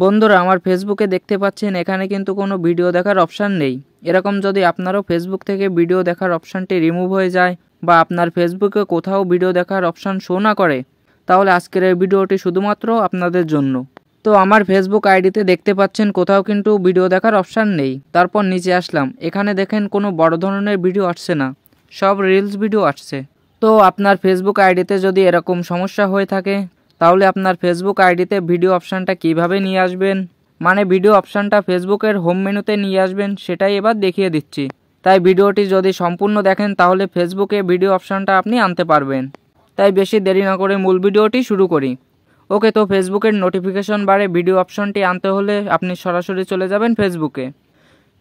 বন্ধুরা আমার ফেসবুকে দেখতে পাচ্ছেন এখানে কিন্তু কোনো ভিডিও দেখার অপশান নেই। এরকম যদি আপনারও ফেসবুক থেকে ভিডিও দেখার অপশানটি রিমুভ হয়ে যায় বা আপনার ফেসবুকে কোথাও ভিডিও দেখার অপশান শো না করে, তাহলে আজকের এই ভিডিওটি শুধুমাত্র আপনাদের জন্য। তো আমার ফেসবুক আইডিতে দেখতে পাচ্ছেন কোথাও কিন্তু ভিডিও দেখার অপশান নেই। তারপর নিচে আসলাম, এখানে দেখেন কোনো বড় ধরনের ভিডিও আসছে না, সব রিলস ভিডিও আসছে। তো আপনার ফেসবুক আইডিতে যদি এরকম সমস্যা হয়ে থাকে, তাহলে আপনার ফেসবুক আইডিতে ভিডিও অপশানটা কিভাবে নিয়ে আসবেন, মানে ভিডিও অপশানটা ফেসবুকের হোম মেনুতে নিয়ে আসবেন, সেটাই এবার দেখিয়ে দিচ্ছি। তাই ভিডিওটি যদি সম্পূর্ণ দেখেন তাহলে ফেসবুকে ভিডিও অপশানটা আপনি আনতে পারবেন। তাই বেশি দেরি না করে মূল ভিডিওটি শুরু করি। ওকে, তো ফেসবুকের নোটিফিকেশন বারে ভিডিও অপশানটি আনতে হলে আপনি সরাসরি চলে যাবেন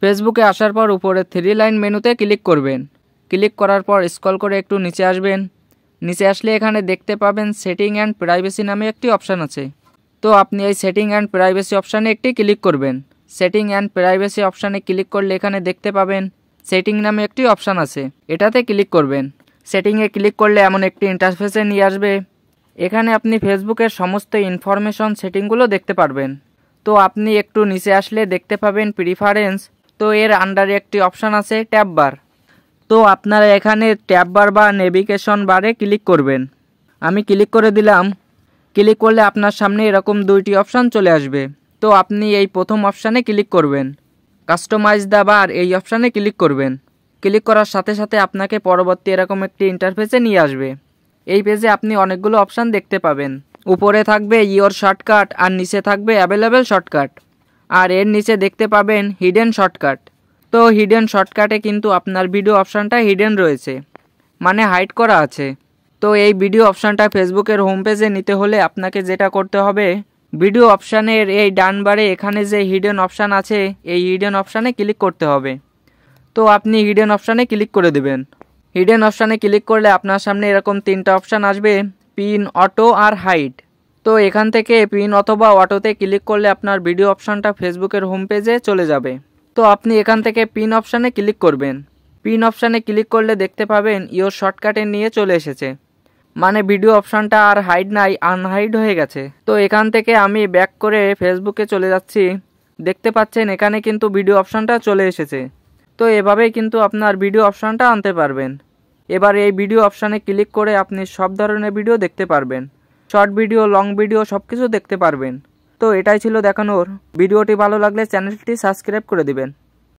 ফেসবুকে আসার পর উপরে 3 লাইন মেনুতে ক্লিক করবেন। ক্লিক করার পর স্ক্রল করে একটু নিচে আসবেন। নিচে আসলে এখানে দেখতে পাবেন সেটিং অ্যান্ড প্রাইভেসি নামে একটি অপশান আছে। তো আপনি এই সেটিং অ্যান্ড প্রাইভেসি অপশানে একটি ক্লিক করবেন। সেটিং অ্যান্ড প্রাইভেসি অপশানে ক্লিক করলে এখানে দেখতে পাবেন সেটিং নামে একটি অপশান আছে, এটাতে ক্লিক করবেন। সেটিংয়ে ক্লিক করলে এমন একটি ইন্টারফেসে নিয়ে আসবে। এখানে আপনি ফেসবুকের সমস্ত ইনফরমেশন সেটিংগুলো দেখতে পারবেন। তো আপনি একটু নিচে আসলে দেখতে পাবেন প্রিফারেন্স। তো এর আন্ডারে একটি অপশান আছে ট্যাব বার। তো আপনারা এখানে ট্যাব বার বা নেভিগেশন বারে ক্লিক করবেন। আমি ক্লিক করে দিলাম। ক্লিক করলে আপনার সামনে এরকম 2টি অপশান চলে আসবে। তো আপনি এই প্রথম অপশানে ক্লিক করবেন, কাস্টমাইজ দ্য বার, এই অপশানে ক্লিক করবেন। ক্লিক করার সাথে সাথে আপনাকে পরবর্তী এরকম একটি ইন্টারফেসে নিয়ে আসবে। এই পেজে আপনি অনেকগুলো অপশান দেখতে পাবেন। উপরে থাকবে ইওর শর্টকাট আর নিচে থাকবে অ্যাভেলেবেল শর্টকাট, আর এর নিচে দেখতে পাবেন হিডেন শর্টকাট। তো হিডেন শর্টকাটে কিন্তু আপনার ভিডিও অপশানটা হিডেন রয়েছে, মানে হাইড করা আছে। তো এই ভিডিও অপশানটা ফেসবুকের হোম পেজে নিতে হলে আপনাকে যেটা করতে হবে, ভিডিও অপশানের এই ডান বারে এখানে যে হিডেন অপশান আছে, এই হিডেন অপশানে ক্লিক করতে হবে। তো আপনি হিডেন অপশানে ক্লিক করে দেবেন। হিডেন অপশানে ক্লিক করলে আপনার সামনে এরকম 3টা অপশান আসবে, পিন, অটো আর হাইড। তো এখান থেকে পিন অথবা অটোতে ক্লিক করলে আপনার ভিডিও অপশানটা ফেসবুকের হোম পেজে চলে যাবে। তো আপনি এখান থেকে পিন অপশানে ক্লিক করবেন। পিন অপশানে ক্লিক করলে দেখতে পাবেন ইওর শর্টকাটে নিয়ে চলে এসেছে, মানে ভিডিও অপশানটা আর হাইড নাই, আনহাইড হয়ে গেছে। তো এখান থেকে আমি ব্যাক করে ফেসবুকে চলে যাচ্ছি। দেখতে পাচ্ছেন এখানে কিন্তু ভিডিও অপশানটা চলে এসেছে। তো এভাবেই কিন্তু আপনার ভিডিও অপশানটা আনতে পারবেন। এবার এই ভিডিও অপশানে ক্লিক করে আপনি সব ধরনের ভিডিও দেখতে পারবেন, শর্ট ভিডিও, লং ভিডিও, সব কিছু দেখতে পারবেন। তো এটাই ছিল দেখানোর। ভিডিওটি ভালো লাগলে চ্যানেলটি সাবস্ক্রাইব করে দিবেন।